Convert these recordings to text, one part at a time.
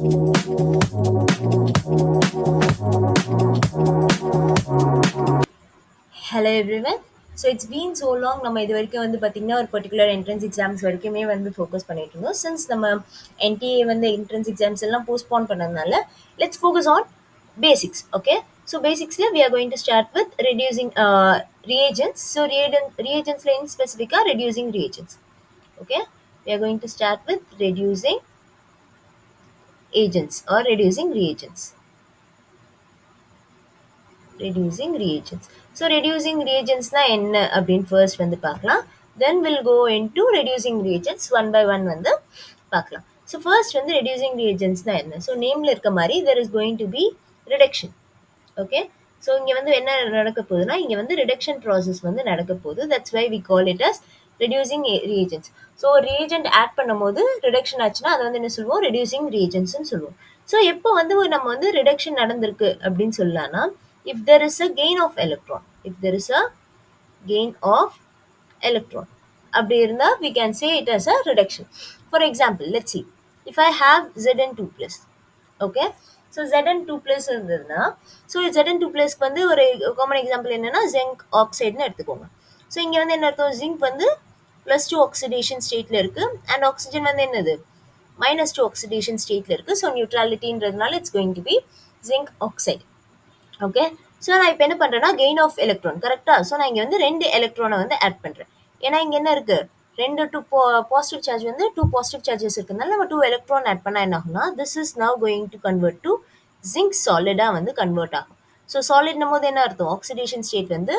Hello everyone. So it's been so long. நம்ம இது வரைக்கும் வந்து பார்த்தீங்கன்னா ஒரு பர்டிகுலர் என்ட்ரன்ஸ் எக்ஸாம்ஸ் வரைக்குமே வந்து ஃபோக்கஸ் பண்ணிட்டு இருந்தோம். சின்ஸ் நம்ம என்டிஏ வந்து என்ட்ரன்ஸ் எக்ஸாம்ஸ் எல்லாம் போஸ்ட்போன் பண்ணதுனால let's focus on basics. Okay, so basically we are going to start with reducing reagents. So reagents in specific are reducing reagents. Okay, we are going to start with reducing agents or reducing reagents. Reducing reagents. So reducing reagents na என்ன அப்படின்னு first வந்து பார்க்கலாம். Then we'll go into reducing reagents one by one வந்து பார்க்கலாம். So first வந்து reducing reagents na என்ன? So nameல இருக்க மாதிரி there is going to be reduction. Okay, so இங்க வந்து என்ன நடக்க போகுதுன்னா இங்க வந்து reduction process வந்து நடக்க போகுது. That's why we call it as reducing reagents. So reagent add பண்ணும்போது reduction ஆச்சுன்னா அதை வந்து என்ன சொல்லுவோம், reducing reagents ன்னு சொல்லுவோம். ஸோ எப்போ வந்து நம்ம வந்து reduction நடந்திருக்கு அப்படின்னு சொல்லலாம்னா if there is a gain of electron, if there is a gain of electron அப்படி இருந்தா we can say it as a reduction. For example, let's see, if I have Zn2 plus, okay, so Zn2 plus இருந்ததுன்னா so Zn2 plus வந்து ஒரு common example என்னன்னா zinc ஆக்சைடுன்னு எடுத்துக்கோங்க. So இங்கே வந்து என்ன அர்த்தம், ஜிங்க் வந்து +2 ஆக்சிடேஷன் ஸ்டேட்ல இருக்கு அண்ட் ஆக்சிஜன் வந்து என்னது -2 ஆக்சிடேஷன் ஸ்டேட்ல இருக்கு. ஸோ நியூட்ராலிட்டின்றதுனால it's going to be zinc oxide. Okay, so நான் இப்போ என்ன பண்ணுறேன்னா கெயின் ஆஃப் எலக்ட்ரான் கரெக்டாக. ஸோ நான் இங்கே வந்து 2 எலக்ட்ரானை வந்து ஆட் பண்ணுறேன். ஏன்னா இங்கே என்ன இருக்குது, 2 பாசிட்டிவ் சார்ஜ் வந்து 2 பாசிட்டிவ் சார்ஜஸ் இருக்கிறதுனால நம்ம 2 எலக்ட்ரான் ஆட் பண்ணால் என்ன ஆகும்னா this is now going to convert to zinc சாலிடாக வந்து கன்வெர்ட் ஆகும். ஸோ சாலிட்னும் போது என்ன அர்த்தம், ஆக்சிடேஷன் ஸ்டேட் வந்து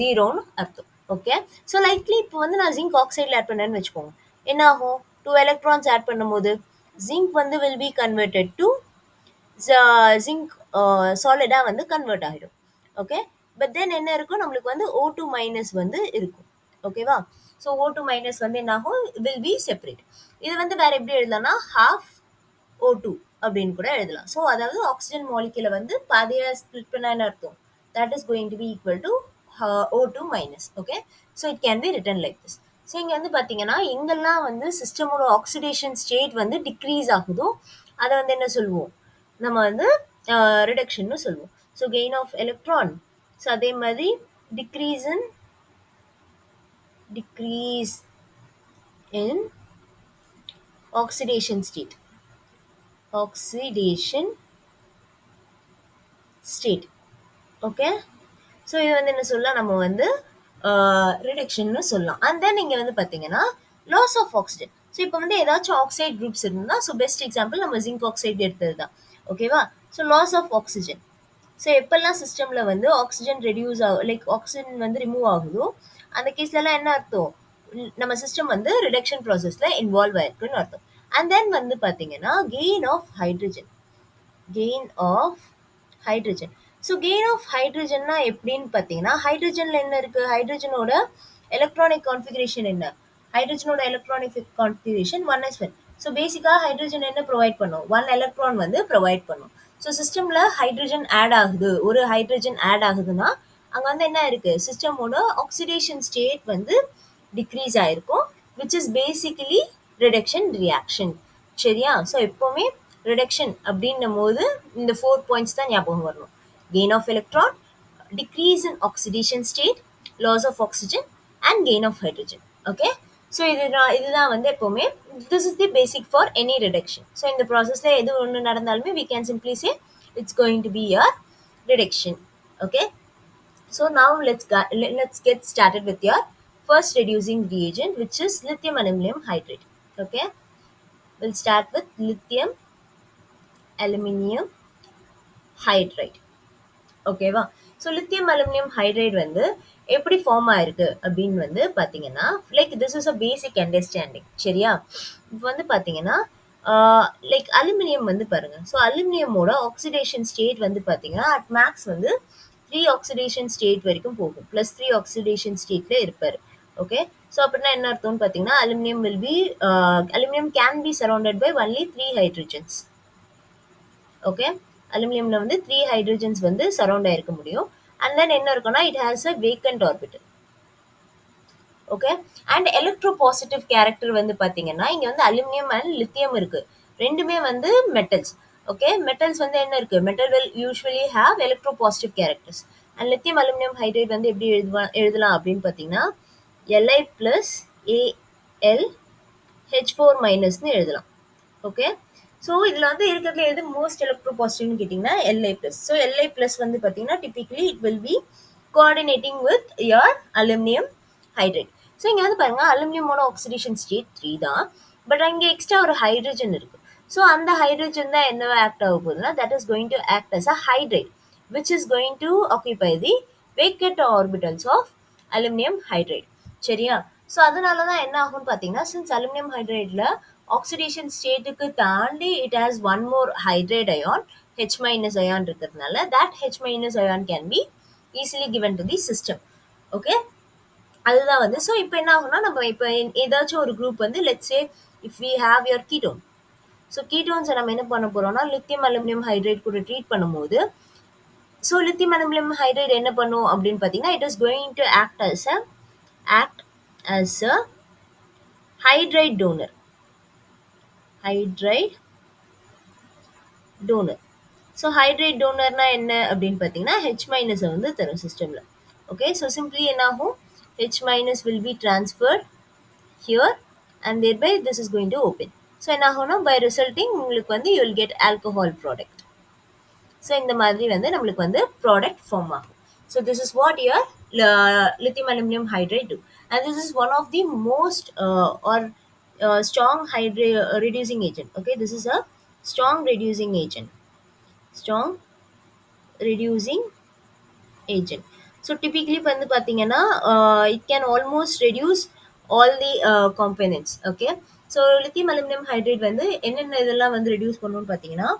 0ன்னு அர்த்தம். ஓகே, ஸோ லைக்லி இப்போ வந்து நான் ஜிங்க் ஆக்சைடில் ஆட் பண்ணேன்னு வச்சுக்கோங்க, என்ன ஆகும், 2 எலக்ட்ரான்ஸ் ஆட் பண்ணும்போது ஜிங்க் வந்து will be converted to zinc சாலிடாக வந்து கன்வெர்ட் ஆகிடும். ஓகே, பட் தென் என்ன இருக்கும், நம்மளுக்கு வந்து O2 மைனஸ் வந்து இருக்கும். ஓகேவா, ஸோ O2 மைனஸ் வந்து என்ன ஆகும், வில் பி செப்பரேட். இது வந்து வேற எப்படி எழுதலாம்னா half O2 அப்படின்னு கூட எழுதலாம். ஸோ அதாவது ஆக்சிஜன் மாலிகுலை வந்து பாதியாக ஸ்பிளிட் பண்ணா என்ன அர்த்தம், that is going to be equal to O2 minus. Okay, so it can be written like this. So இங்கே வந்து பார்த்தீங்கன்னா எங்கெல்லாம் வந்து சிஸ்டமோட ஆக்சிடேஷன் ஸ்டேட் வந்து டிக்ரீஸ் ஆகுதோ அதை வந்து என்ன சொல்லுவோம், நம்ம வந்து ரிடக்ஷன்னு சொல்லுவோம். So gain of electron, so அதே மாதிரி decrease in oxidation state, okay. So இது வந்து என்ன சொல்லலாம், நம்ம வந்து ரிடக்ஷன்னு சொல்லலாம். அண்ட் தென் இங்கே வந்து பார்த்தீங்கன்னா லாஸ் ஆஃப் ஆக்சிஜன். ஸோ இப்போ வந்து ஏதாச்சும் ஆக்சைடு குரூப்ஸ் இருந்தால், ஸோ பெஸ்ட் எக்ஸாம்பிள் நம்ம ஜிங்க் ஆக்சைடு எடுத்தது தான். ஓகேவா, so loss of oxygen. So எப்பெல்லாம் சிஸ்டமில் வந்து ஆக்சிஜன் ரெடியூஸ் ஆகும், லைக் ஆக்சிஜன் வந்து ரிமூவ் ஆகுதோ அந்த கேஸ்லலாம் என்ன அர்த்தம், நம்ம சிஸ்டம் வந்து ரிடக்ஷன் ப்ராசஸில் இன்வால்வ் ஆயிருக்குன்னு அர்த்தம். அண்ட் தென் வந்து பார்த்தீங்கன்னா gain of hydrogen. So gain of ஹைட்ரஜன்னா எப்படின்னு பார்த்தீங்கன்னா ஹைட்ரஜனில் என்ன இருக்குது, ஹைட்ரஜனோட எலக்ட்ரானிக் கான்ஃபிகரேஷன் என்ன, ஹைட்ரஜனோட எலக்ட்ரானிக் கான்ஃபிகரேஷன் 1s1. ஸோ பேசிக்காக ஹைட்ரஜன் என்ன ப்ரொவைட் பண்ணும், 1 எலக்ட்ரான் வந்து ப்ரொவைட் பண்ணும். ஸோ சிஸ்டமில் ஹைட்ரஜன் ஆட் ஆகுது, ஒரு ஹைட்ரஜன் ஆட் ஆகுதுன்னா அங்கே வந்து என்ன இருக்குது, சிஸ்டமோட ஆக்சிடேஷன் ஸ்டேட் வந்து டிக்ரீஸ் ஆகிருக்கும், which is basically reduction reaction. சரியா, ஸோ எப்போவுமே ரிடக்ஷன் அப்படின்னும் போது இந்த 4 பாயிண்ட்ஸ் தான் ஞாபகம் வரணும். Gain of electron, decrease in oxidation state, loss of oxygen and gain of hydrogen. Okay, so இதுதான் வந்து எப்பவுமே this is the basic for any reduction. So இந்த ப்ராசஸ்ல எது ஒன்று நடந்தாலுமே we can simply say it's going to be a reduction. Okay, so now let's get started with your first reducing reagent, which is lithium aluminum hydride. Okay, we'll start with lithium aluminum hydride. ஓகேவா, so lithium aluminium hydride வந்து எப்படி form ஆயிருக்கு அப்படின்னு வந்து பார்த்தீங்கன்னா like this is a basic understanding. சரியா, இப்போ வந்து பார்த்தீங்கன்னா லைக் அலுமினியம் வந்து பாருங்க, ஸோ அலுமினியமோட ஆக்சிடேஷன் ஸ்டேட் வந்து பார்த்தீங்கன்னா அட் மேக்ஸ் வந்து 3 ஆக்சிடேஷன் ஸ்டேட் வரைக்கும் போகும், +3 ஆக்சிடேஷன் ஸ்டேட்ல இருப்பார். ஓகே, ஸோ அப்படின்னா என்ன அர்த்தம்னு பார்த்தீங்கன்னா aluminium can be surrounded by only 3 hydrogens. Okay, அலுமினியம்ல வந்து 3 ஹைட்ரஜன்ஸ் வந்து சரௌண்ட் ஆயிருக்க முடியும். அண்ட் தென் என்ன இருக்குன்னா it has a vacant orbital. Okay, and electro positive character வந்து பார்த்தீங்கன்னா இங்கே வந்து அலுமினியம் அண்ட் லித்தியம் இருக்கு. ரெண்டுமே வந்து மெட்டல்ஸ். ஓகே, மெட்டல்ஸ் வந்து என்ன இருக்கு, metal will usually have electropositive characters. And lithium aluminium hydride வந்து எப்படி எழுதலாம் அப்படின்னு பார்த்தீங்கன்னா Li plus AlH4 மைனஸ்னு எழுதலாம். ஓகே, ஸோ இதில் வந்து இருக்கிறதுல எது மோஸ்ட் எலக்ட்ரோ பாசிட்டிவ்னு கேட்டிங்கன்னா Li plus. So Li plus வந்து பார்த்தீங்கன்னா டிபிக்லி it will B coordinating with your aluminium hydrate. So இங்கே வந்து பாருங்க அலுமினியமோட ஆக்சிடேஷன் ஸ்டேட் 3 தான், பட் அங்கே எக்ஸ்ட்ரா ஒரு ஹைட்ரஜன் இருக்கு. ஸோ அந்த ஹைட்ரஜன் தான் என்ன ஆக்ட் ஆக போகுதுன்னா that is going to act as a hydride which is going to occupy the vacant orbitals of aluminum hydride. சரியா? ஸோ அதனால தான் என்ன ஆகும்னு பார்த்தீங்கன்னா சின்ஸ் அலுமினியம் ஹைட்ரைடில் ஆக்சிடேஷன் ஸ்டேட்டுக்கு தாண்டி it has one more hydride ion H minus ion இருக்கிறதுனால that H minus ion can be easily given to the system. Okay, அதுதான் வந்து. ஸோ இப்போ என்ன ஆகும்னா நம்ம இப்போ ஏதாச்சும் ஒரு குரூப் வந்து let's say if we have your ketone. So கீட்டோன்ஸை நம்ம என்ன பண்ண போறோம்னா லித்தியம் அலுமினியம் ஹைட்ரேட் கூட ட்ரீட் பண்ணும்போது ஸோ லித்தியம் அலுமினியம் ஹைட்ரேட் என்ன பண்ணும் அப்படின்னு பார்த்தீங்கன்னா it is going to act as a hydride donor. Hydride donor. So hydride டோனர்னா என்ன அப்படின்னு பார்த்தீங்கன்னா ஹெச் மைனஸை வந்து தரும் சிஸ்டமில். ஓகே, ஸோ சிம்பிளி என்ன ஆகும், H minus will be transferred here and there by this is going to open. So என்ன ஆகும்னா பை ரிசல்ட்டிங் உங்களுக்கு வந்து you will get alcohol product. So இந்த மாதிரி வந்து நம்மளுக்கு வந்து ப்ராடக்ட் ஃபார்ம் ஆகும். So this is what your lithium aluminum hydride do, and this is one of the most or strong reducing agent. Okay, this is a strong reducing agent. Strong reducing agent. So typically வந்து பார்த்தீங்கன்னா it can almost reduce all the components. Okay, so lithium aluminum hydride வந்து என்னென்ன இதெல்லாம் வந்து reduce பண்ணணும்னு பார்த்தீங்கன்னா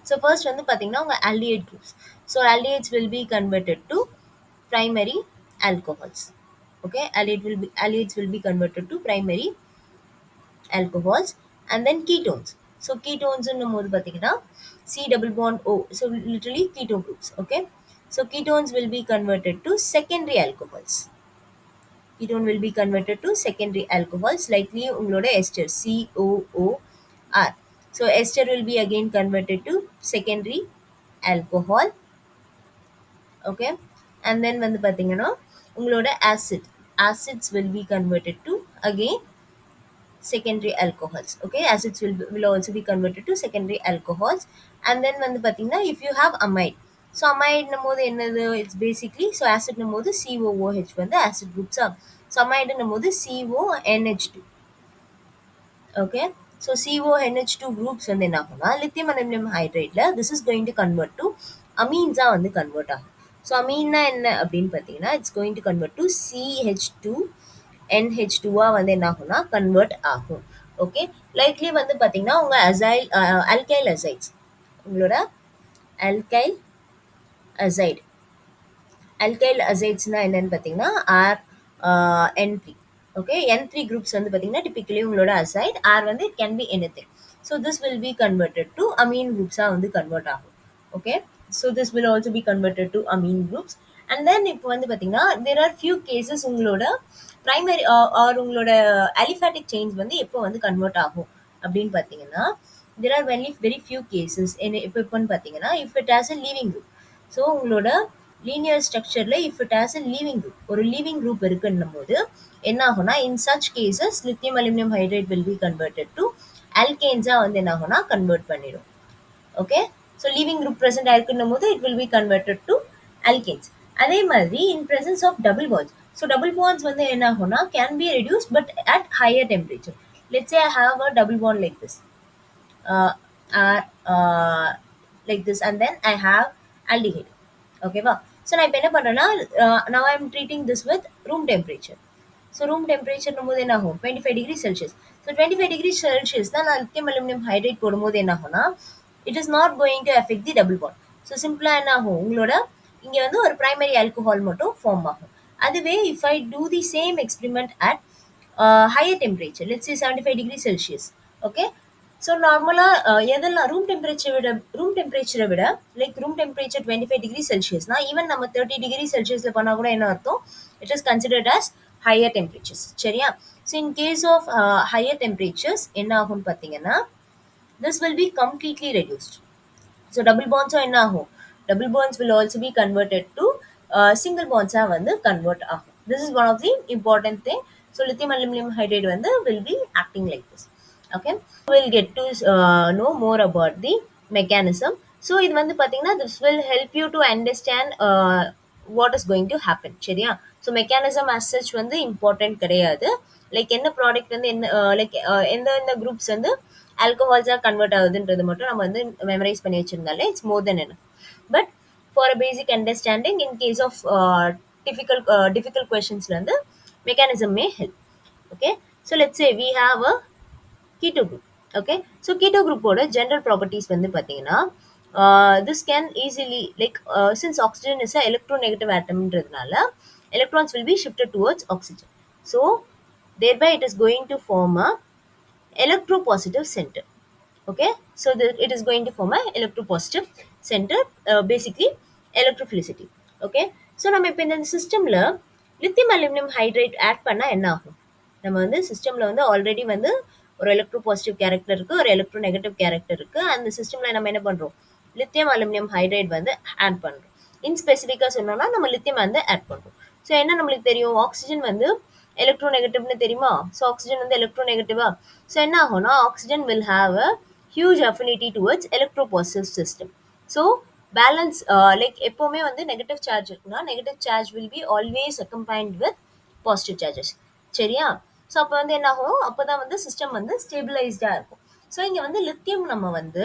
so first வந்து பார்த்தீங்கன்னா உங்கள் aldehyde groups. So aldehydes will be converted to primary alcohols. Okay, aldehydes will be converted to primary alcohols and then ketones. So ketones போது பார்த்தீங்கன்னா C double bond O. So literally keto groups. Okay, so ketones will be converted to secondary alcohols. Ketone will be converted to secondary alcohols likely உங்களோட ester COOR. So ester will be again converted to secondary alcohol. Okay, and then வந்து பார்த்தீங்கன்னா உங்களோட acids will be converted to again secondary alcohols. Okay, acids will also be converted to secondary alcohols. And then வந்து பார்த்தீங்கன்னா if you have amide. So amide போது என்னது, it's basically so acid போது COOH வந்து acid groups ஆ. So amide போது CONH2. Okay, so CONH2 groups வந்து என்ன ஆகும்னா lithium aluminum hydride this is going to convert to amines ஆ வந்து convert ஆகும். ஸோ அமீன்னா என்ன அப்படின்னு பார்த்தீங்கன்னா it's going to convert to CH2 NH2 வந்து என்ன ஆகும்னா கன்வெர்ட் ஆகும். ஓகே, லைக்லி வந்து பார்த்தீங்கன்னா உங்கள் அல்கைல் அசைட்ஸ் உங்களோட அல்கைல் அசைட்ஸ்னா என்னன்னு பார்த்தீங்கன்னா N3. ஓகே, N3 குரூப்ஸ் வந்து பார்த்தீங்கன்னா டிபிக்கலி உங்களோட அசைட் வந்து it can be anything. So this will be converted to amine குரூப்ஸாக வந்து கன்வெர்ட் ஆகும். Okay, so this will also be converted to amine groups. And then இப்போ வந்து பார்த்தீங்கன்னா there are few cases உங்களோட primary or உங்களோட aliphatic chains வந்து எப்போ வந்து கன்வெர்ட் ஆகும் அப்படின்னு பார்த்தீங்கன்னா there are very few cases. எப்போன்னு பார்த்தீங்கன்னா if it has a leaving group. So உங்களோட linear structureல if it has a leaving group, ஒரு leaving group இருக்குன்னும் போது என்ன ஆகும்னா in such cases lithium aluminum hydride will be converted to alkanes வந்து என்ன ஆகும்னா கன்வெர்ட் பண்ணிடும். Okay, so leaving group present ஆயிருக்குன்னும் போது it will be converted to alkanes. அதே மாதிரி in presence of double bonds. So double bonds வந்து என்ன ஆகும்னா can be reduce but at higher temperature. Let's say I have a double bond like this and then I have aldehyde. ஓகேவா, so நான் இப்போ என்ன பண்ணுறேன்னா now I am treating this with room temperature. So room டெம்பரேச்சர்னும் போது என்ன ஆகும் 25 degree Celsius. So 25 degree Celsius தான் நான் லித்தியம் அலுமினியம் ஹைட்ரேட் போடும்போது என்ன ஆகும்னா it is not going to effect the double bond. So சிம்பிளாக என்ன ஆகும் உங்களோட இங்கே வந்து ஒரு ப்ரைமரி ஆல்கஹால் மட்டும் ஃபார்ம் ஆகும். அதுவே if I do the same experiment at higher temperature let's say 75 degree Celsius. Okay, so நார்மலாக எதெல்லாம் ரூம் டெம்பரேச்சரை விட லைக் ரூம் டெம்பரேச்சர் 25 டிகிரி செல்சியஸ்னா ஈவன் நம்ம 30 டிகிரி செல்சியஸில் பண்ணால் கூட என்ன அர்த்தம் it is considered as higher temperatures. சரியா, So in case of higher temperatures என்ன ஆகும்னு பார்த்தீங்கன்னா this will be completely reduced. So double bonds என்ன ஆகும்? Double bonds will also be converted to single bonds வந்து convert ஆகும். This is one of the important thing. So lithium aluminum hydride வந்து will be acting like this. Okay. We'll get to know more about the mechanism. So இது வந்து பார்த்தீங்கன்னா this will help you to understand what is going to happen. சரியா? So mechanism as such வந்து important கிடையாது. Like என்ன product வந்து என்ன like எந்த குரூப்ஸ் வந்து ஆல்கஹால்ஸாக கன்வெர்ட் ஆகுதுன்றது மட்டும் நம்ம வந்து மெமரைஸ் பண்ணி வச்சிருந்தாலே it's more than enough. But for a basic understanding in case of difficult கொஷின்ஸ்ல வந்து mechanism may help. Okay, so let's say we have a keto group. Okay, so keto group ஓட general properties வந்து பார்த்தீங்கன்னா this can easily like since oxygen is a electronegative atomன்றதுனால electrons will be shifted towards oxygen, so thereby it is going to form a electropositive center. Okay, so it is going to form a electropositive center, basically electrophilicity. Okay, so நம்ம இப்போ இந்த சிஸ்டம்ல lithium aluminium hydrate add பண்ணா என்ன ஆகும்? நம்ம வந்து சிஸ்டம்ல வந்து ஆல்ரெடி வந்து ஒரு எலக்ட்ரோ பாசிட்டிவ் கேரக்டர் இருக்கு, ஒரு எலக்ட்ரோ நெகட்டிவ் கேரக்டர் இருக்கு. அந்த சிஸ்டம்ல நம்ம என்ன பண்றோம்? லித்தியம் அலுமினியம் ஹைட்ரேட் வந்து ஆட் பண்றோம். இன் ஸ்பெசிஃபிக்கா சொன்னோம்னா நம்ம லித்தியம் வந்து ஆட் பண்றோம். ஸோ என்ன நம்மளுக்கு தெரியும்? ஆக்சிஜன் வந்து எலக்ட்ரோ நெகட்டிவ்னு தெரியுமா? ஸோ ஆக்சிஜன் வந்து எலக்ட்ரோ நெகட்டிவா? ஸோ என்ன ஆகும்னா oxygen will have a huge affinity towards electropositive system. So balance like எப்பவுமே வந்து நெகட்டிவ் சார்ஜ் இருக்குன்னா negative charge will be always accompanied with positive charges. சரியா? ஸோ அப்போ வந்து என்ன ஆகும்? அப்போதான் வந்து சிஸ்டம் வந்து ஸ்டேபிளைஸ்டாக இருக்கும். ஸோ இங்கே வந்து லித்தியம் நம்ம வந்து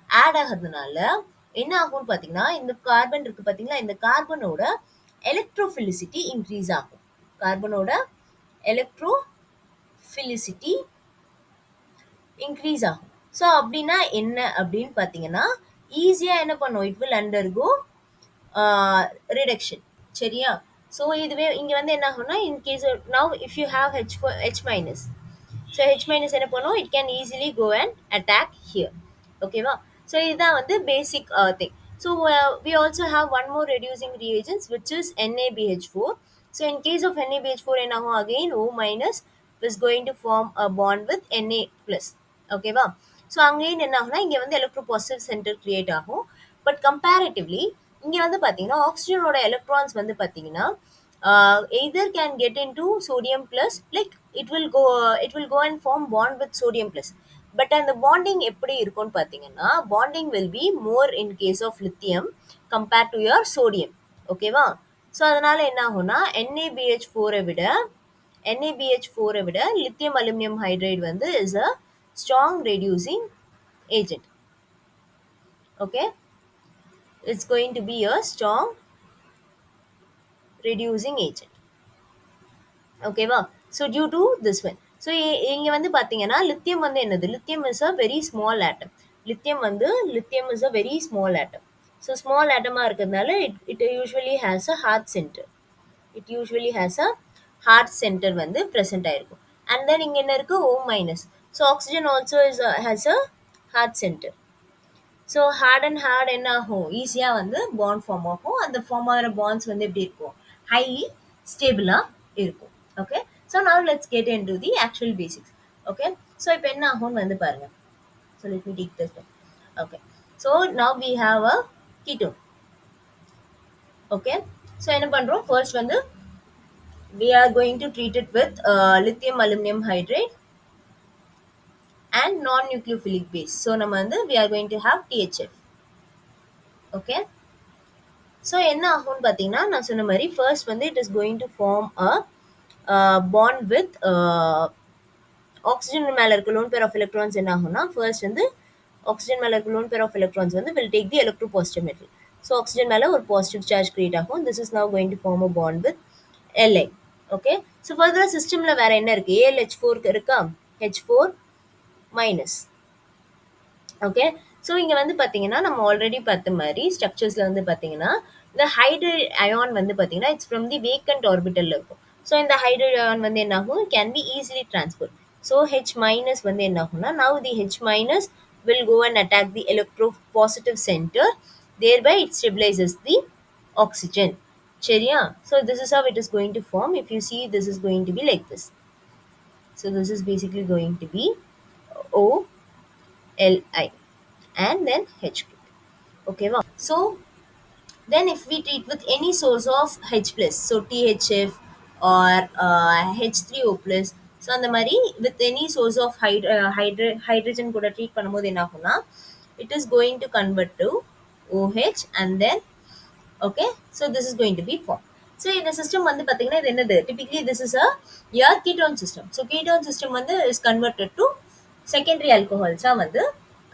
ஆட் ஆகிறதுனால என்ன ஆகும்னு பார்த்தீங்கன்னா இந்த கார்பன் இருக்கு பார்த்தீங்களா, இந்த கார்பனோட எலக்ட்ரோஃபிலிசிட்டி இன்க்ரீஸ் ஆகும். கார்பனோட எலக்ட்ரோஃபிலிசிட்டி இன்க்ரீஸ் ஆகும். ஸோ அப்படின்னா என்ன அப்படின்னு பார்த்தீங்கன்னா ஈஸியாக என்ன பண்ணும்? It will undergo reduction. சரியா? ஸோ இதுவே இங்கே வந்து என்ன ஆகும்னா in case now if you have H minus, so H minus என்ன பண்ணும்? It can easily go and attack here. ஓகேவா? ஸோ இதுதான் வந்து basic thing. So we also have one more reducing reagents which is NaBH4. So in case of NaBH4 என்ன ஆகும்? Again O minus is going to form a bond with Na plus. ஓகேவா? So அங்கேயும் என்ன ஆகும்னா இங்கே வந்து எலக்ட்ரோபாசிட்டிவ் centre create ஆகும். But comparatively இங்கே வந்து பார்த்தீங்கன்னா ஆக்சிஜனோட எலக்ட்ரான்ஸ் வந்து பார்த்தீங்கன்னா either can get into sodium plus, like it will go and form bond with sodium plus. But அந்த பாண்டிங் எப்படி இருக்கும்னு பார்த்தீங்கன்னா bonding will be more in case of lithium compared to your sodium. ஓகேவா? So அதனால என்ன ஆகும்னா NaBH4 விட lithium aluminium hydride வந்து is a strong reducing agent. Okay, it's going to be a strong reducing agent. ஓகேவா? So due to this one. So இங்கே வந்து பார்த்தீங்கன்னா லித்தியம் வந்து என்னது? Lithium is a very small atom. Lithium is a very small atom. So small ஆட்டமாக இருக்கிறதுனால it usually has a hard centre. Hard centre வந்து present ஆயிருக்கும். அண்ட் தென் இங்கே என்ன இருக்குது? O minus. So oxygen also has a hard centre. So hard and hard என்ன ஆகும்? ஈஸியாக வந்து பாண்ட் ஃபார்ம் ஆகும். அந்த ஃபார்ம் ஆகிற பாண்ட்ஸ் வந்து எப்படி இருக்கும்? ஹைலி ஸ்டேபிளாக இருக்கும். Okay, so now let's get into the actual basics. Okay, so இப்போ என்ன ஆகும்னு வந்து பாருங்க. So let me take this. Okay, so now we have a ketone. Okay, so என்ன பண்ணுறோம்? ஃபர்ஸ்ட் வந்து we are going to treat it with lithium aluminum hydride and non-nucleophilic base. So நம்ம வந்து we are going to have THF. Okay, so என்ன ஆகும்னு பார்த்தீங்கன்னா நான் சொன்ன மாதிரி ஃபர்ஸ்ட் வந்து it is going to form a bond with oxygen மேலே இருக்க லோன் பேர் ஆஃப் எலக்ட்ரான்ஸ் என்ன ஆகும்னா ஃபர்ஸ்ட் வந்து ஆக்சிஜன் மேலே இருக்க லோன் பேர் ஆஃப் எலக்ட்ரான்ஸ் வந்து will take the electropositive metal. So oxygen மேலே ஒரு பாசிட்டிவ் சார்ஜ் கிரியேட் ஆகும். This is now going to form a bond with Li. Okay, so ஃபர்தராக சிஸ்டமில் வேறு என்ன இருக்குது? ALH4 இருக்கா? H4 minus. ஓகே, ஸோ இங்கே வந்து பார்த்தீங்கன்னா நம்ம ஆல்ரெடி பார்த்த மாதிரி ஸ்ட்ரக்சர்ஸில் வந்து பார்த்தீங்கன்னா இந்த ஹைட்ரஜன் அயான் வந்து பார்த்தீங்கன்னா இட்ஸ் ஃப்ரம் தி வேக்கண்ட் ஆர்பிட்டலில் இருக்கும். ஸோ இந்த ஹைட்ரஜன் அயான் வந்து என்ன ஆகும்? Can be easily transfer. So H minus வந்து என்ன ஆகும்னா now the H minus will go and attack the electropositive centre, thereby it stabilises the oxygen. சரியா? So this is how it is going to form. If you see this is going to be like this. So this is basically going to be OLI and then H group. Okay, wow. So then if we treat with any source of H plus, so THF or H3O plus, so அந்த மாதிரி with any source of hydrogen கூட treat பண்ணும்போது என்ன ஆகும்னா it is going to convert to OH and then okay, so this is going to be formed. So இந்த system வந்து பாத்தீங்கன்னா இது என்னது, typically this is a your ketone system. So ketone system வந்து is converted to secondary alcohols வந்து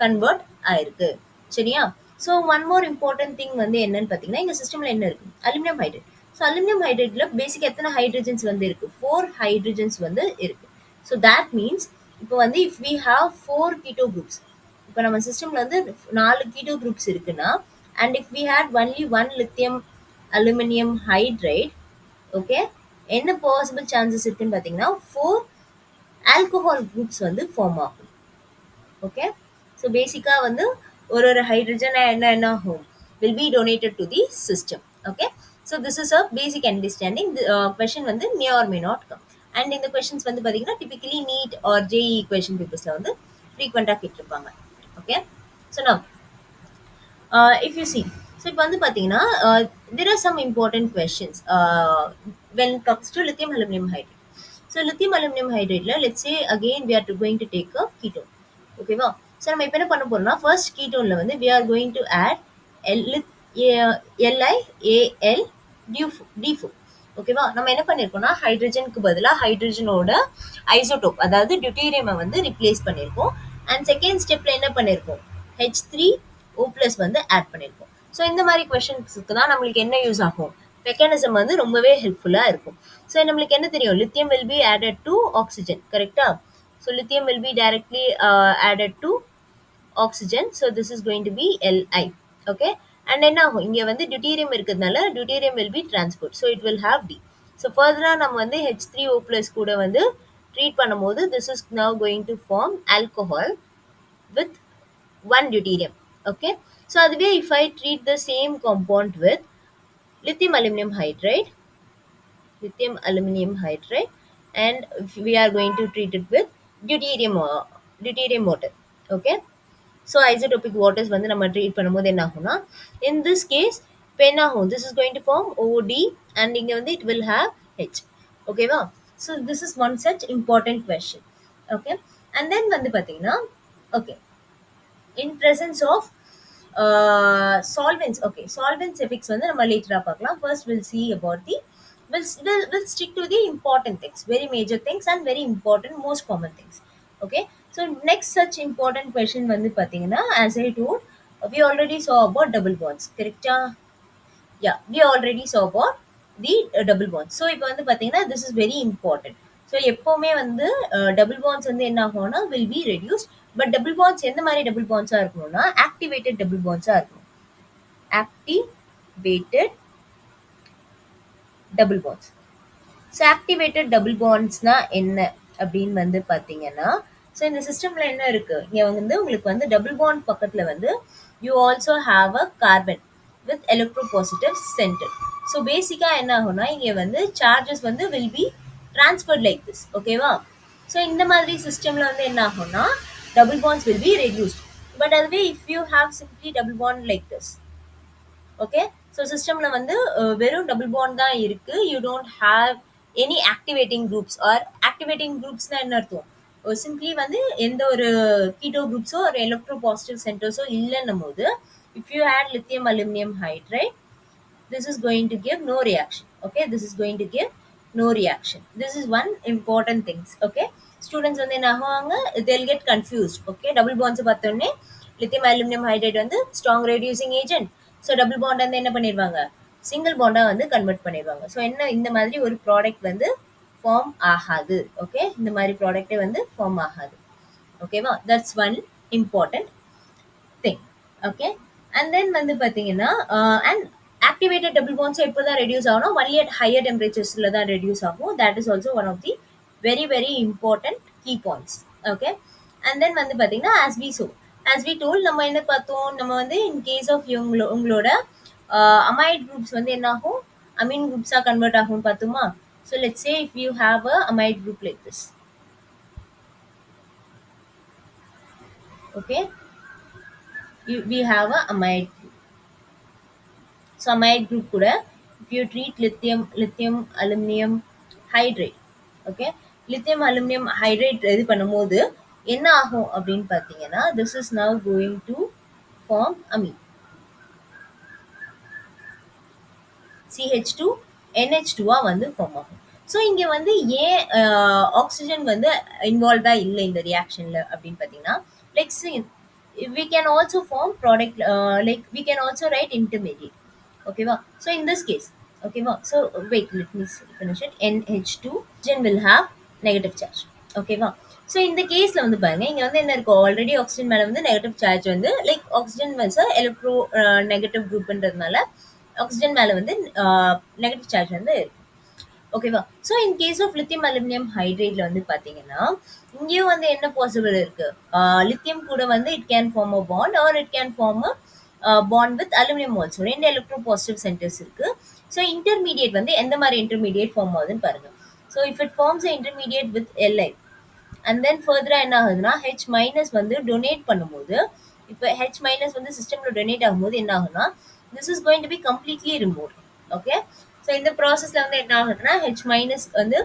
convert ஆயிருக்கு. சரியா? So one more important thing வந்து என்னன்னு பாத்தீங்கன்னா இந்த சிஸ்டம்ல என்ன இருக்கு, அலுமினியம் ஹைட்ரேட். ஸோ அலுமினியம் ஹைட்ரேட்ல பேசிக் எத்தனை ஹைட்ரஜன்ஸ் வந்து இருக்கு, 4 ஹைட்ரஜன்ஸ் வந்து இருக்கு. ஸோ that மீன்ஸ் இப்போ வந்து if we have 4 keto groups, இப்போ நம்ம சிஸ்டம்ல வந்து 4 keto groups இருக்குன்னா and if we had only one lithium aluminum hydride, okay, என்ன பாசிபிள் சான்சஸ் இருக்குன்னு பார்த்தீங்கன்னா 4 alcohol groups வந்து ஃபார்ம் ஆகும். ஓகே, ஸோ பேசிக்காக வந்து ஒரு ஹைட்ரஜன் என்ன ஆகும், will be donated to the system. Okay, so this is a basic understanding. The question வந்து may or may not come. And இந்த questions வந்து பார்த்தீங்கன்னா typically NEET or JEE question papersல வந்து frequent-ஆ கேட்டிருப்பாங்க. Okay, so now if you see, so இப்போ வந்து பார்த்தீங்கன்னா there are some important questions when it comes to lithium aluminum hydride. So lithium aluminum hydride ல let's say again we are going to take a ketone. ஓகேவா? So நம்ம இப்போ என்ன பண்ண போறோம்னா ஃபர்ஸ்ட் கீட்டோன்ல வந்து we are going to add LiAl D4. ஓகேவா? நம்ம என்ன பண்ணிருக்கோம்னா ஹைட்ரஜனுக்கு பதிலாக ஹைட்ரஜனோட ஐசோடோப் அதாவது டியூட்டீரியமை வந்து ரிப்ளேஸ் பண்ணியிருக்கோம். அண்ட் செகண்ட் ஸ்டெப்ல என்ன பண்ணியிருக்கோம், H3O plus வந்து ஆட் பண்ணியிருக்கோம். ஸோ இந்த மாதிரி கொஷின்ஸுக்கு தான் நம்மளுக்கு என்ன யூஸ் ஆகும், மெக்கானிசம் வந்து ரொம்பவே ஹெல்ப்ஃபுல்லாக இருக்கும். ஸோ நம்மளுக்கு என்ன தெரியும், lithium will be added to oxygen, கரெக்டா? So lithium will be directly added to oxygen. So this is going to be Li. Okay. And என்ன ஆகும், இங்க வந்து deuterium இருக்கிறதுனால deuterium will be transferred. So it will have D. So further நம்ம வந்து H3O plus கூட வந்து treat பண்ணும்போது this is now going to form alcohol with one deuterium. Okay. So அதுவே if I treat the same compound with lithium aluminum hydride, and we are going to treat it with deuterium water. Okay, so isotopic waters வந்து நம்ம treat பண்ணும்போது என்ன ஆகும்னா in this case இப்போ என்ன ஆகும், this is going to form OD and இங்க வந்து it will have H. ஓகேவா? so this is one such important question. Okay, and then வந்து பாத்தீங்கன்னா okay, in presence of solvents. Okay, solvents effects வந்து நம்ம லேட்டரா பார்க்கலாம். First we'll see about the we'll stick to the important things, very major things and very important most common things. Okay, so next such important question வந்து பாத்தீங்கன்னா as I told, we already saw about double bonds, correct? Yeah, we already saw about the double bonds. So இப்போ வந்து பாத்தீங்கன்னா this is very important. So எப்போவுமே வந்து double bonds வந்து என்ன ஆகும்னா will be reduced. But double bonds எந்த மாதிரி டபுள் பாண்ட்ஸாக இருக்கணும்னா ஆக்டிவேட்டட் டபுள் பாண்ட்ஸாக இருக்கணும். Activated double bonds. So activated double பாண்ட்ஸ்னா என்ன அப்படின்னு வந்து பார்த்தீங்கன்னா, ஸோ இந்த சிஸ்டமில் என்ன இருக்குது, இங்கே வந்து உங்களுக்கு வந்து டபுள் பாண்ட் பக்கத்தில் வந்து you also have a carbon with electropositive centre. So பேசிக்காக என்ன ஆகும்னா இங்கே வந்து சார்ஜஸ் வந்து will be transferred like this. ஓகேவா? ஸோ இந்த மாதிரி சிஸ்டமில் வந்து என்ன ஆகும்னா double bonds will be reduced. But அதுவே if you have simply double bond like this, okay, so சிஸ்டமில் வந்து வெறும் டபுள் பாண்ட் தான் இருக்குது, you don't have any activating groups. Or activating குரூப்ஸ்னால் என்ன அர்த்தம், சிம்ப்ளி வந்து எந்த ஒரு கீட்டோ குரூப்ஸோ ஒரு எலக்ட்ரோ பாசிட்டிவ் சென்டர்ஸோ இல்லைன்னும் போது if you had lithium aluminium hydride, this is going to give no reaction. Okay, this is going to give no reaction. This is one important things. Okay, students வந்து என்ன ஆகுவாங்க, they'll get confused. Okay, double bonds பார்த்தோன்னே lithium aluminum hydride வந்து strong reducing agent. So double bond வந்து என்ன பண்ணிடுவாங்க, single Panda வந்து convert பண்ணிடுவாங்க. So என்ன இந்த மாதிரி ஒரு ப்ராடக்ட் வந்து ஃபார்ம் ஆகாது. ஓகே, இந்த மாதிரி ப்ராடக்டே வந்து ஃபார்ம் ஆகாது. ஓகேவா? That's one important thing. Okay, and then வந்து பார்த்தீங்கன்னா அண்ட் ஆக்டிவேட்டட் டபுள் பாண்ட்ஸ் எப்போ தான் ரெடியூஸ் ஆகணும், ஒன்லி அட் ஹையர் டெம்பரேச்சர்ஸில் தான் ரெடியூஸ் ஆகும். That is also one of the very very important key points. Okay, and then வந்து பார்த்தீங்கன்னா as we told நம்ம என்ன பார்த்தோம், நம்ம வந்து இன் கேஸ் ஆஃப் உங்களோட அமைட் குரூப்ஸ் வந்து என்ன ஆகும், அமீன் குரூப்ஸாக கன்வெர்ட் ஆகும்னு பார்த்தோமா. So let's say if you have a amide group like this. Okay, we have a amide. So amide group கூட if you treat lithium aluminum hydride, okay, lithium aluminum hydride இது பண்ணும்போது என்ன ஆகும் அப்படின்னு பார்த்தீங்கன்னா, this is now going to form amine. CH2 NH2 வந்து form ஆகும். So இங்க வந்து ஏன் ஆக்ஸிஜன் வந்து இன்வால்வ்டா இல்லை இந்த ரியாக்ஷன்ல அப்படின்னு பார்த்தீங்கன்னா, like we can also form product, like we can also write intermediate. ஓகேவா? ஸோ in this case, ஓகேவா? So wait, let me finish it. NH2 oxygen will have negative charge. ஓகேவா? ஸோ இந்த கேஸ்ல வந்து பாருங்க, இங்க வந்து என்ன இருக்கும், ஆல்ரெடி ஆக்சிஜன் மேல வந்து நெகட்டிவ் சார்ஜ் வந்து லைக் ஆக்சிஜன் வந்து எலக்ட்ரோ நெகட்டிவ் குரூப்ன்றதுனால ஆக்சிஜன் மேல வந்து நெகட்டிவ் சார்ஜ் வந்து இருக்கு. ஓகேவா? So in case of lithium aluminium ஹைட்ரேட்ல வந்து பாத்தீங்கன்னா, இங்கேயும் வந்து என்ன பாசிபிள் இருக்கு, லித்தியம் கூட வந்து it can form a bond or it can form a bond with aluminium also. ரெண்டு எலக்ட்ரோ பாசிட்டிவ் சென்டர்ஸ் இருக்கு. ஸோ இன்டர்மீடியேட் வந்து எந்த மாதிரி இன்டர்மீடியேட் ஃபார்ம் ஆகுதுன்னு பாருங்க. So if it forms intermediate with Li, and then ஃபர்தரா என்ன ஆகுதுன்னா, ஹெச் மைனஸ் வந்து டொனேட் பண்ணும்போது, இப்போ ஹெச் மைனஸ் வந்து சிஸ்டம்ல டொனேட் ஆகும்போது என்ன ஆகும்னா, this is going to be completely remove. Okay, so இந்த ப்ராசஸ்ல வந்து என்ன ஆகுதுன்னா, ஹெச் மைனஸ் வந்து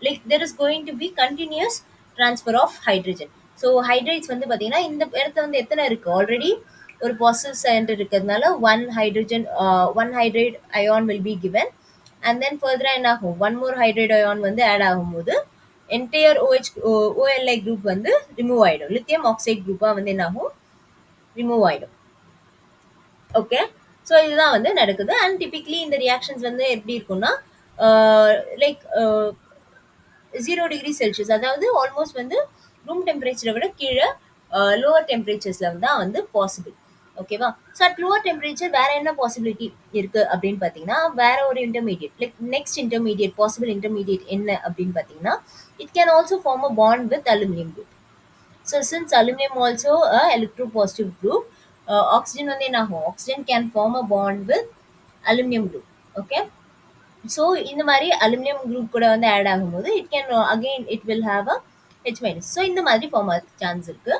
like there is going to be continuous transfer of hydrogen. So hydrides வந்து பார்த்தீங்கன்னா, இந்த இடத்துல வந்து எத்தனை இருக்கு, ஆல்ரெடி ஒரு பாசிட்டிவ் சென்டர் இருக்கிறதுனால one hydrogen, one hydride ion will be given. And then ஃபர்தரா என்ன ஆகும், ஒன் மோர் ஹைட்ரேட் அயான் வந்து ஆட் ஆகும்போது என்டையர் OLI குரூப் வந்து ரிமூவ் ஆயிடும். லித்தியம் ஆக்சைடு குரூப்பா வந்து என்ன ஆகும், ரிமூவ் ஆயிடும். ஓகே, ஸோ இதுதான் வந்து நடக்குது. அண்ட் டிபிக்லி இந்த ரியாக்ஷன்ஸ் வந்து எப்படி இருக்கும்னா, லைக் 0 டிகிரி செல்சியஸ், அதாவது ஆல்மோஸ்ட் வந்து ரூம் டெம்பரேச்சரை விட கீழே லோவர் டெம்பரேச்சர்ஸ்ல தான் வந்து பாசிபிள். ஓகேவா? ஸோ அட் லோவர் டெம்பரேச்சர் வேற என்ன பாசிபிலிட்டி இருக்கு அப்படின்னு பார்த்தீங்கன்னா, வேற ஒரு intermediate, like next intermediate possible intermediate என்ன அப்படின்னு பார்த்தீங்கன்னா, it can also form a bond with aluminium group. So since aluminium also electropositive group, oxygen வந்து என்ன ஆகும், oxygen can form a bond with aluminium group. Okay, so இந்த மாதிரி aluminium group கூட வந்து ஆட் ஆகும்போது it can again it will have a H minus. So இந்த மாதிரி ஃபார்ம் ஆக சான்ஸ் இருக்கு.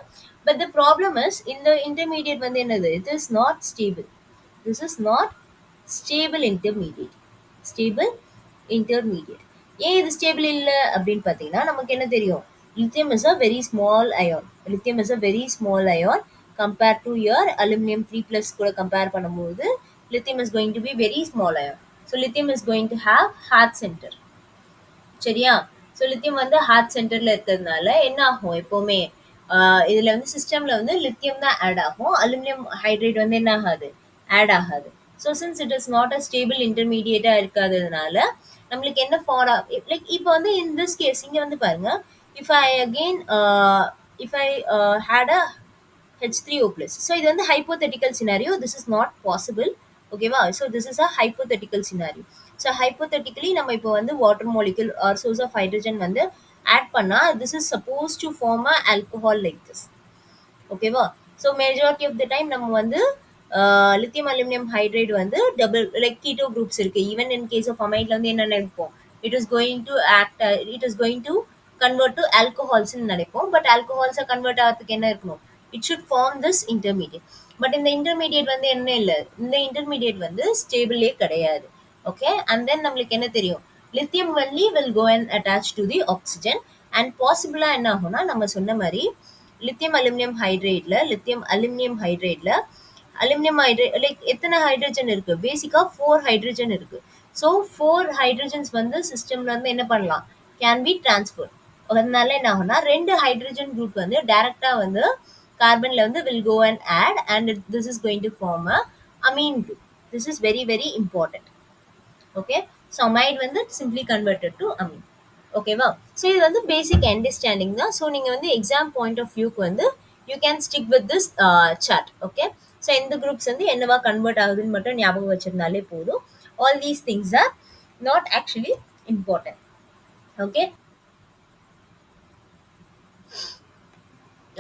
பட் த ப்ராப்ளம் இஸ், இந்த இன்டர்மீடியட் வந்து என்னது, it is not stable. This is not stable intermediate. Stable intermediate. ஏன் இது ஸ்டேபிள் இல்லை அப்படின்னு பார்த்தீங்கன்னா, நமக்கு என்ன தெரியும், lithium is a very small ion. Lithium is a very small ion compared to your aluminum 3 plus கூட கம்பேர் பண்ணும்போது lithium is going to be very small ion. So lithium is going to have heart center. சரியா? So lithium வந்து heart சென்டர்ல இருக்கிறதுனால என்ன ஆகும், எப்பவுமே இதுல வந்து சிஸ்டம்ல வந்து லித்தியம் தான் ஆட் ஆகும், அலுமினியம் ஹைட்ரேட் வந்து என்ன ஆகாது, ஆட் ஆகாது. So since it is not a stable இன்டர்மீடியேட்டா இருக்காததுனால நம்மளுக்கு என்ன ஃபார், லைக் இப்போ வந்து இன் திஸ் கேஸ் இங்க வந்து பாருங்க, if I again if I had a H3O plus. So இது வந்து hypothetical scenario. This is not possible. ஓகேவா? So this is a hypothetical scenario. So hypothetically நம்ம இப்போ வந்து water molecule or source of hydrogen வந்து add பண்ணா, this is supposed to form a alcohol like this. ஓகேவா? So majority of the time நம்ம வந்து lithium aluminium hydride வந்து double like keto groups இருக்கு. ஈவன் இன் கேஸ் ஆஃப் அமைட்ல வந்து என்ன நினைப்போம், it is going to act, it is going to convert to ஆல்கோஹால்ஸ்ன்னு நினைப்போம். பட் ஆல்கோஹால்ஸை கன்வெர்ட் ஆகிறதுக்கு என்ன இருக்கணும், it should form this intermediate. But இந்த இன்டர்மீடியட் வந்து என்ன இல்லை, இந்த இன்டர்மீடியட் வந்து ஸ்டேபிளே கிடையாது. ஓகே, அண்ட் தென் நம்மளுக்கு என்ன தெரியும், lithium only will go and attach to the oxygen. And பாசிபிளா என்ன ஆகும்னா, நம்ம சொன்ன மாதிரி லித்தியம் அலுமினியம் ஹைட்ரேட்ல, லித்தியம் அலுமினியம் ஹைட்ரேட்ல அலுமினியம் ஹைட்ரேட் லைக் எத்தனை ஹைட்ரஜன் இருக்கு, பேசிக்கா 4 ஹைட்ரஜன் இருக்கு. ஸோ 4 ஹைட்ரஜன்ஸ் வந்து சிஸ்டம்ல வந்து என்ன பண்ணலாம், கேன் பி டிரான்ஸ்ஃபர். அதனால என்ன ஆகும்னா, 2 ஹைட்ரஜன் குரூப் வந்து டைரக்டா வந்து கார்பன்ல வந்து will go and add and this is going to form a amine group. This is very very important. Okay, so amide வந்து சிம்பிளி கன்வெர்டட் டு அமீன். ஓகேவா? ஸோ இது வந்து பேசிக் அண்டர்ஸ்டாண்டிங் தான். ஸோ நீங்கள் வந்து எக்ஸாம் பாயிண்ட் ஆஃப் வியூக்கு வந்து you can stick with this chart. Okay, so எந்த groups வந்து என்னவா கன்வெர்ட் ஆகுதுன்னு மட்டும் ஞாபகம் வச்சிருந்தாலே போதும். All these things are not actually important. Okay,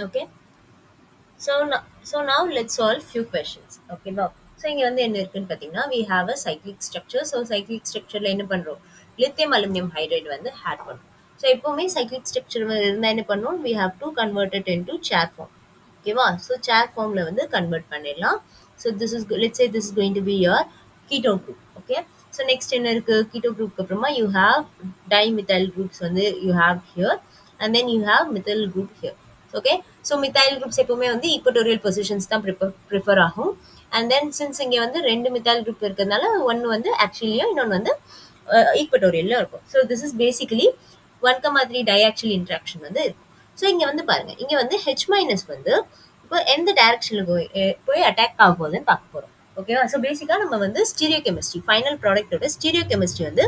okay. So now let's solve few questions. ஓகேவா? ஸோ இங்கே வந்து என்ன இருக்குன்னு பார்த்தீங்கன்னா, we have a cyclic structure. So cyclic structureல என்ன பண்ணுறோம், லித்தியம் அலுமினியம் ஹைட்ரேட் வந்து ஆட் பண்ணுறோம். ஸோ எப்பவுமே cyclic structure இருந்தா என்ன பண்ணுவோம், we have to convert it into chair form. ஓகேவா? ஸோ சேர் ஃபார்ம்ல வந்து கன்வெர்ட் பண்ணிடலாம். So this is let's say this is going to be your keto group. Okay. So next என்ன இருக்கு? கீட்டோ குரூப்க்கு அப்புறமா யூ ஹேவ் டைமித்தைல் குரூப்ஸ் வந்து you have here and then you have methyl group here. Okay. So methyl groups எப்பவுமே வந்து equatorial positions தான் prefer ஆகும். And then since இங்கே வந்து ரெண்டு மித்தைல் குரூப் இருக்கிறதுனால ஒன்று வந்து ஆக்சுவலியும் இன்னொன்று வந்து ஈக்குவட்டோரியல்ல இருக்கும். So this is basically 1,3 diaxial interaction வந்து இருக்கும். ஸோ இங்கே வந்து பாருங்க, இங்கே வந்து ஹெச் மைனஸ் வந்து இப்போ எந்த டைரக்ஷனில் போய் அட்டாக் ஆக போகுதுன்னு பார்க்க போகிறோம். ஓகேவா? ஸோ பேசிக்காக நம்ம வந்து ஸ்டீரியோ கெமிஸ்ட்ரி ஃபைனல் ப்ராடக்டோட ஸ்டீரியோ கெமிஸ்ட்ரி வந்து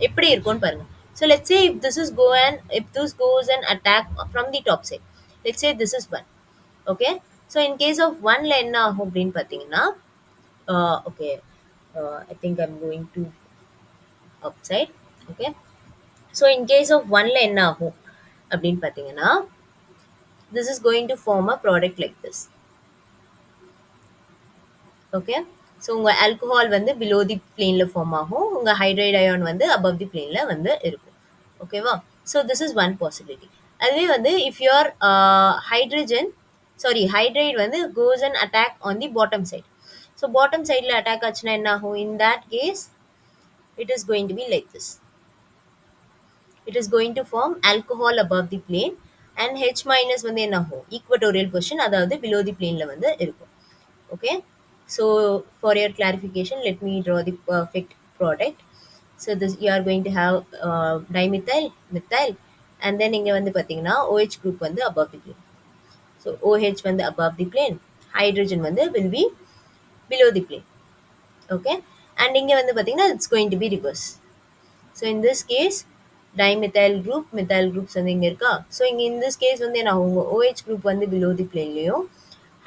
எப்படி இருக்கும்னு பாருங்க. So let's say if this is go and if this goes and attack from the top side, let's say this is one. Okay. So in case of ஒன்ல என்ன ஆகும் அப்படின்னு பார்த்தீங்கன்னா, okay, I think I'm going to up side. Okay. So in case of ஒன்ல என்ன ஆகும் அப்படின்னு பார்த்தீங்கன்னா, this is going to form a product like this. Okay. So உங்கள் ஆல்கஹால் வந்து பிலோ தி பிளேனில் ஃபார்ம் ஆகும், உங்கள் ஹைட்ரைட் அயான் வந்து அபவ் தி பிளேனில் வந்து இருக்கும். ஓகேவா? So this is one possibility. அதுவே வந்து இஃப் யுவர் ஹைட்ரைட் வந்து goes and attack on the bottom side. So bottom சைடில் அட்டாக் ஆச்சுன்னா என்ன ஆகும்? In that case it is going to be like this. It is going to form alcohol above the plane and H minus வந்து என்ன ஆகும்? Equatorial position, அதாவது below the planeல வந்து இருக்கும். Okay. So for your clarification, let me draw the perfect product. So this you are going to have dimethyl, methyl, and then இங்க வந்து பார்த்தீங்கன்னா OH group வந்து above the plane. So OH வந்து above the plane, hydrogen வந்து will be below the plane. Okay. And இங்க வந்து பார்த்தீங்கன்னா it's going to be reverse. So in this case, dimethyl group, methyl groups வந்து இங்க இருக்கா? So இங்கே in this case வந்து என்ன ஆகும்? OH group வந்து below the planeலையும்,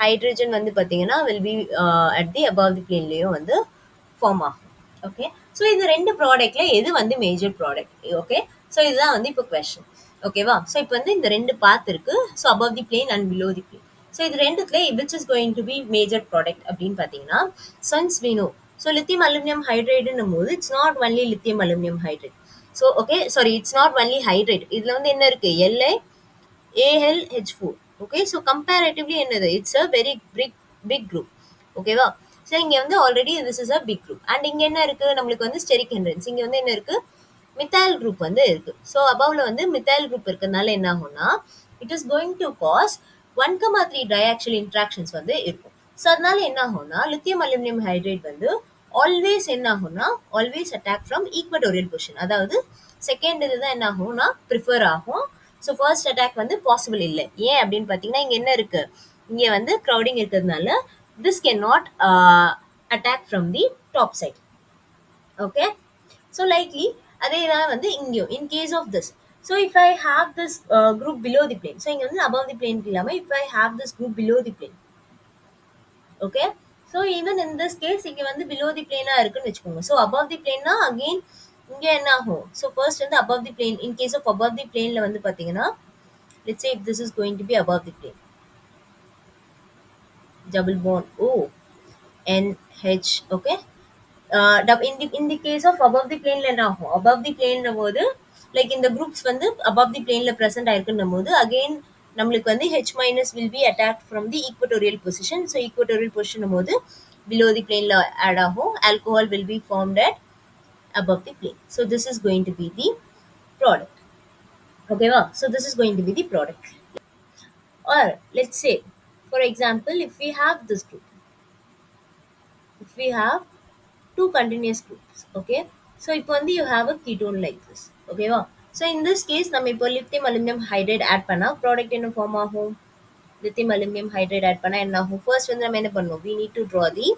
hydrogen வந்து பார்த்தீங்கன்னா will be at the above the planeலையும் வந்து ஃபார்ம் ஆகும். ஓகே. ஸோ இது ரெண்டு ப்ராடக்ட்ல எது வந்து மேஜர் ப்ராடக்ட்? ஓகே. ஸோ இதுதான் வந்து இப்போ கொஸ்டின். ஓகேவா? ஸோ இப்போ வந்து இந்த ரெண்டு பாத் இருக்கு. So above the plane and below the plane. So இது ரெண்டுத்துல which is going to be major product அப்படின்னு பார்த்தீங்கன்னா, since we know. So lithium aluminium ஹைட்ரைடுன்னும் போது it's not only lithium aluminium hydride. So okay, sorry, it's not only hydride. இதில் வந்து என்ன இருக்கு? LiAlH4. ஓகே. ஸோ கம்பேரேட்டிவ்லி என்னது? It's a very big group. ஓகேவா? ஸோ இங்கே வந்து already this is a big group. And இங்கே என்ன இருக்கு? நம்மளுக்கு வந்து ஸ்டெரிக் ஹிண்ட்ரன்ஸ். இங்கே வந்து என்ன இருக்கு? மித்தைல் குரூப் வந்து இருக்கு. ஸோ அபவ்ல வந்து மித்தைல் குரூப் இருக்கிறதுனால என்ன ஆகும்னா, it is going to cause 1,3 diaxial interactions வந்து இருக்கும். ஸோ அதனால என்ன ஆகும்னா, லித்தியம் அலுமினியம் ஹைட்ரைட் வந்து ஆல்வேஸ் என்ன ஆகும்னா, always attack from equatorial position. அதாவது செகண்ட் இதுதான் என்ன ஆகும்னா ப்ரிஃபர் ஆகும். ஸோ ஃபர்ஸ்ட் அட்டாக் வந்து பாசிபிள் இல்லை. ஏன் அப்படின்னு பார்த்தீங்கன்னா, இங்கே என்ன இருக்கு? இங்கே வந்து க்ரௌடிங் இருக்கிறதுனால this can not attack from the top side. Okay. So likely அதே தான் வந்து இங்கேயும் in case of this. So if I have this group below the plane, so இங்கே வந்து அபவ் தி பிளேன் இல்லாமல் if I have this group below the plane. Okay. So even in this case இங்கே வந்து below the பிளேனாக இருக்குன்னு வச்சுக்கோங்க. So above the பிளேன்னா again இங்கே என்ன ஆகும்? ஸோ ஃபர்ஸ்ட் வந்து above the plane, in case of above the பிளேனில் வந்து பார்த்தீங்கன்னா, let's say if this is going to be above the plane, double bond O NH. Okay. In the case of above the plane என்ன ஆகும்? above the plane போது like இந்த groups வந்து above the planeல present ஆயிருக்குன்னும் போது again நம்மளுக்கு வந்து H minus will be attacked from the equatorial position. So equatorial position போது below the planeல add ஆகும். alcohol will be formed at above the plane. So this is going to be the product. ஓகேவா? So this is going to be the product. Or let's say, for example, if we have this group, if we have two continuous groups. Okay. So இப்போ வந்து you have a ketone like this. ஓகேவா? So in this case நம்ம இப்போ lithium aluminium hydride add பண்ணா product என்ன form ஆகும்? Lithium aluminium hydride add பண்ணா என்ன ஆகும்? ஃபர்ஸ்ட் வந்து நம்ம என்ன பண்ணுவோம்? we need to draw the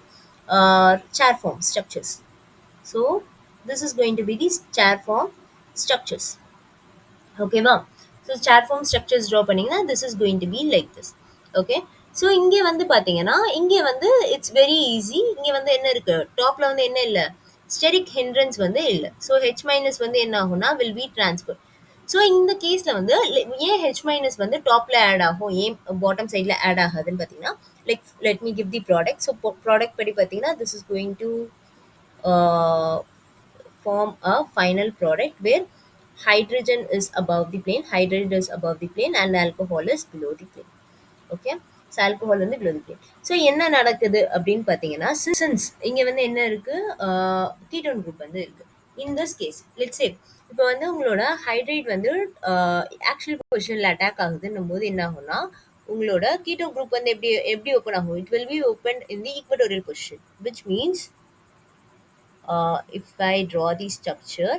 chair form structures. So this is going to be the chair form structures. ஓகேவா? ஸோ சேர் ஃபார்ம் ஸ்ட்ரக்சர்ஸ் ட்ரா பண்ணிங்கன்னா this is going to be like this. Okay. So இங்கே வந்து பார்த்தீங்கன்னா, இங்கே வந்து it's very easy. இங்கே வந்து என்ன இருக்குது? டாப்பில் வந்து என்ன இல்லை? ஸ்டெரிக் ஹிண்ட்ரன்ஸ் வந்து இல்லை. ஸோ ஹெச் மைனஸ் வந்து என்ன ஆகும்னா வில் பி ட்ரான்ஸ்ஃபர். ஸோ இந்த கேஸில் வந்து ஏன் ஹெச் மைனஸ் வந்து டாப்பில் ஆட் ஆகும், ஏன் பாட்டம் சைடில் ஆட் ஆகாதுன்னு பார்த்தீங்கன்னா, like let me give the product. So product படி பார்த்தீங்கன்னா this is going to form a final product where hydrogen is above the plane, hydrogen is above the plane, and alcohol is below the plane. Okay. So alcohol வந்து below the plane. So என்ன நடக்குது அப்படின்னு பார்த்தீங்கன்னா, since இங்க வந்து என்ன இருக்கு, ketone group வந்து இருக்கு. In this case let's say இப்போ வந்து உங்களோட ஹைட்ரேட் வந்து ஆக்சுவல் பொசிஷன்ல அட்டாக் ஆகுதுன்னும் போது என்ன ஆகும்னா, உங்களோட கீட்டோ குரூப் வந்து எப்படி எப்படி ஓப்பன் ஆகும், it will be open in the equatorial position, which means if I draw the structure,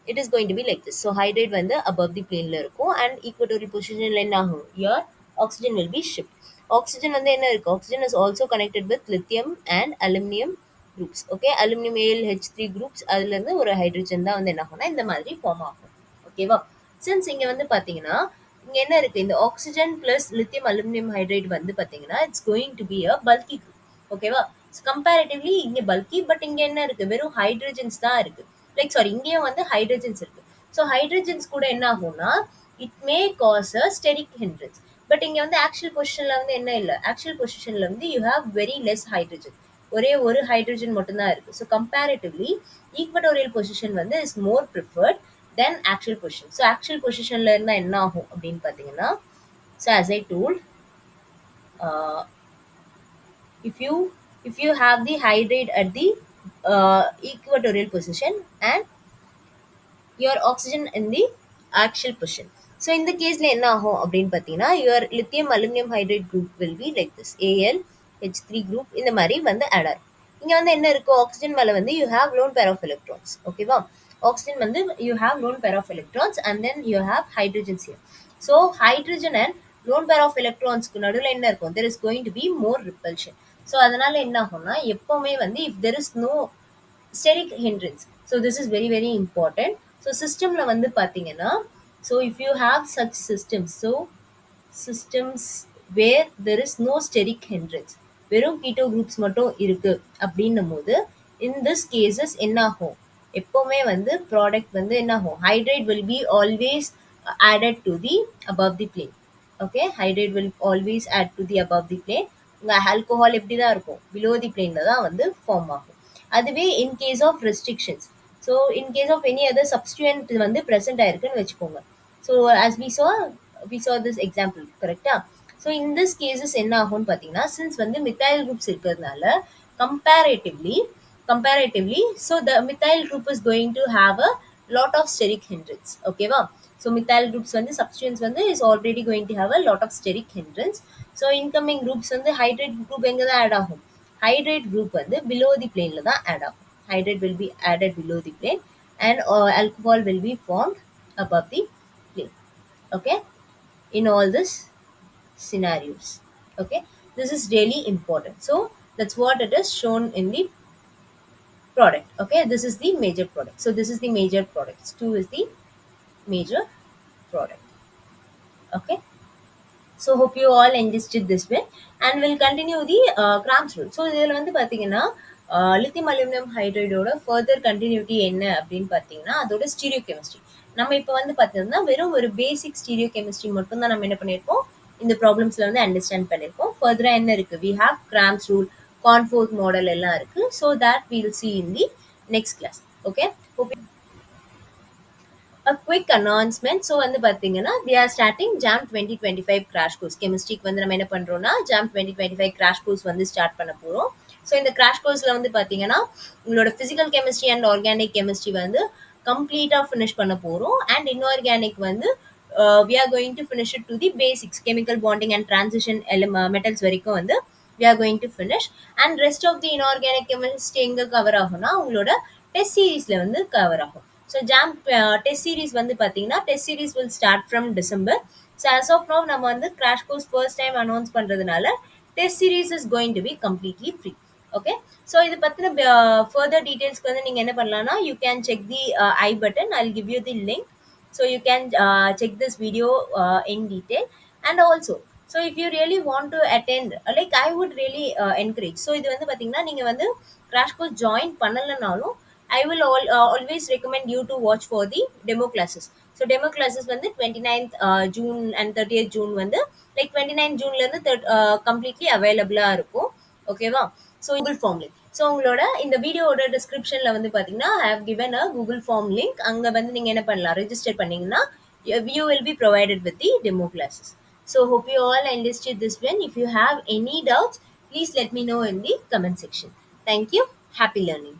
it is going to be like this. So hydrate வந்து above the plane ல இருக்கும் and equatorial position ல என்ன ஆகும், your oxygen will be shipped. Oxygen வந்து என்ன இருக்கு, oxygen is also connected with lithium and aluminum groups. Okay, aluminum ALH3 groups, அதுல இருந்து ஒரு ஹைட்ரஜன் தான் வந்து என்ன ஆகும்னா இந்த மாதிரி ஃபார்ம் ஆகும். ஓகேவா. சின்ஸ் இங்க வந்து பாத்தீங்கன்னா இங்க என்ன இருக்கு, இந்த oxygen plus lithium aluminium hydride வந்து பாத்தீங்கன்னா it's going to be a bulky group. ஓகேவா. கம்பேரிட்டிவ்லி இங்க பல்கி, பட் இங்க என்ன இருக்கு, வெறும் ஹைட்ரஜன்ஸ் தான் இருக்கு. லைக் சாரி, இங்கேயும் வந்து ஹைட்ரஜன்ஸ் இருக்கு. ஸோ ஹைட்ரஜன்ஸ் கூட என்ன ஆகும்னா it may cos a steric hindrance. But இங்க வந்து ஆக்சுவல் பொசிஷன்ல வந்து என்ன இல்லை, ஆக்சுவல் பொசிஷன்ல வந்து you have very less hydrogen, ஒரே ஒரு ஹைட்ரஜன் மட்டும்தான் இருக்கு. ஸோ கம்பேரிட்டிவ்லி ஈக்வட்டோரியல் பொசிஷன் வந்து is more preferred then actual position. So actual பொசிஷன்ல இருந்தா என்ன ஆகும் அப்படின்னு பார்த்தீங்கன்னா, so as I told, if you if you have the hydrate at the equatorial position and your oxygen in the axial position. So in the case என்ன ஆகும் அப்படின்னு பார்த்தீங்கன்னா, your lithium aluminum hydride group will be like this, ALH3 group இந்த மாதிரி வந்து add ஆகும். இங்க வந்து என்ன இருக்கு, ஆக்சிஜன் மேல வந்து you have lone pair of electrons. ஓகேவா. ஆக்சிஜன் வந்து you have lone pair of electrons and then you have hydrogens here. So hydrogen and lone pair of electronsக்கு நடுவில் என்ன இருக்கும், there is going to be more repulsion. So அதனால என்ன ஆகும்னா எப்பவுமே வந்து if there is no steric hindrance. So this is very very important. So systemல வந்து பாத்தீங்கன்னா, so if you have such systems, so systems where there is no steric hindrance, வெறும் keto groups மட்டும் இருக்கு அப்படின்னும் போது in this cases என்ன ஆகும், எப்பவுமே வந்து ப்ராடக்ட் வந்து என்ன ஆகும், hydrate will be always added to the above the plane. Okay, hydrate will always add to the above the plane. உங்க ஆல்கோஹால் எப்படி தான் இருக்கும், below the plane தான் வந்து ஃபார்ம் ஆகும். அதுவே in case of restrictions, so in case of any other substituent வந்து present ஆயிருக்குன்னு வச்சுக்கோங்க. So as we saw this example, கரெக்டா. ஸோ in this cases என்ன ஆகும்னு பார்த்தீங்கன்னா, since வந்து மித்தைல் குரூப்ஸ் இருக்கிறதுனால comparatively so the methyl group is going to have a lot of steric hindrance. ஓகேவா. ஸோ மித்தைல் groups வந்து substituents வந்து is already going to have a lot of steric hindrance. So incoming groups வந்து hydrate group எங்க தான் add ஆகும், hydrate group வந்து below the plane ல தான் ஆட் ஆகும். Hydrate will be added below the plane and alcohol will be formed above the plane. Okay, in all this scenarios. Okay, this is really important. So that's what it is shown in the product. Okay, this is the major product. So this is the major products. 2 is the major product. Okay. So hope you all understood this way and we'll continue the Cram's rule. So இதில் வந்து பார்த்தீங்கன்னா lithium aluminium ஹைட்ரைடோட further continuity என்ன அப்படின்னு பார்த்தீங்கன்னா அதோட stereo chemistry. நம்ம இப்போ வந்து பார்த்தீங்கன்னா வெறும் ஒரு பேசிக் ஸ்டீரியோ கெமிஸ்ட்ரி மட்டும் தான் நம்ம என்ன பண்ணியிருக்கோம், இந்த ப்ராப்ளம்ஸில் வந்து அண்டர்ஸ்டாண்ட் பண்ணியிருக்கோம். ஃபர்தராக என்ன இருக்குது, we have Cram's rule, Cornforth model எல்லாம் இருக்குது. So that we'll see in the next class. Okay, a quick announcement. So வந்து பாத்தீங்கன்னா we are starting JAM 2025 crash course. கெமிஸ்ட்ரிக்கு வந்து நம்ம என்ன பண்றோம்னா JAM 2025 crash course வந்து ஸ்டார்ட் பண்ண போறோம். ஸோ இந்த கிராஷ் கோர்ஸ்ல வந்து பாத்தீங்கன்னா உங்களோட physical chemistry and organic chemistry வந்து கம்ப்ளீட்டா ஃபினிஷ் பண்ண போறோம். அண்ட் இன்ஆர்கானிக் வந்து we are going to finish it to the basics, chemical bonding and transition metals வரைக்கும் வந்து we are going to finish. And rest of the inorganic chemistry எங்க cover ஆகும்னா உங்களோட டெஸ்ட் சீரீஸ்ல வந்து கவர் ஆகும். ஸோ ஜாம் டெஸ்ட் சீரீஸ் வந்து பார்த்தீங்கன்னா test series will start from December. So as of now நம்ம வந்து crash course first time announce பண்ணுறதுனால test series is going to be completely free. Okay, so இது பற்றின ஃபர்தர் டீட்டெயில்ஸ்க்கு வந்து நீங்கள் என்ன பண்ணலாம்னா you can check the i button, I will give you the link. So you can check this video in detail. And also, so if you really want to attend, like I would really encourage. So இது வந்து பார்த்தீங்கன்னா நீங்கள் வந்து crash course join பண்ணலைனாலும் I will always recommend you to watch for the demo classes. So demo classes வந்து 29th June and 30th June வந்து like 29th Juneல இருந்து completely available இருக்கும். ஓகேவா. ஸோ கூகுள் ஃபார்ம்ல ஸோ உங்களோட இந்த வீடியோவோட டிஸ்கிரிப்ஷனில் வந்து பார்த்தீங்கன்னா I have given a Google form link. அங்கே வந்து நீங்கள் என்ன பண்ணலாம், ரெஜிஸ்டர் பண்ணீங்கன்னா you will be provided with the demo classes. So hope you all understood this one. If you have any doubts, please let me know in the comment section. Thank you. Happy learning.